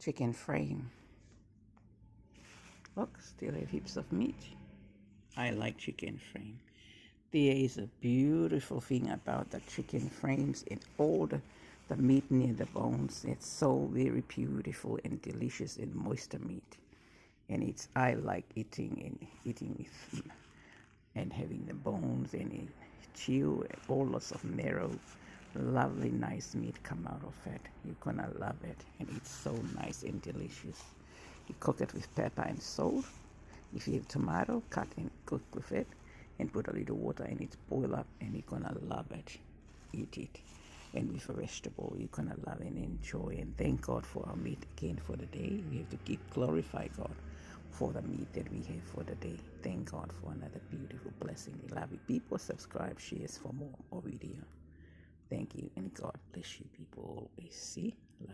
chicken frame. Look, still have heaps of meat. I like chicken frame. There is a beautiful thing about the chicken frames and all the meat near the bones. It's so very beautiful and delicious and moist meat. And I like eating with and having the bones and it chew and all lots of marrow. Lovely, nice meat come out of it. You're gonna love it, and it's so nice and delicious. You cook it with pepper and salt. If you have tomato, cut and cook with it, and put a little water and it boil up, and you're gonna love it. Eat it, and with a vegetable, you're gonna love and enjoy. And thank God for our meat again for the day. We have to keep glorify God for the meat that we have for the day. Thank God for another beautiful blessing. Love you people. Subscribe, shares for more video. Thank you, and God bless you people always. See.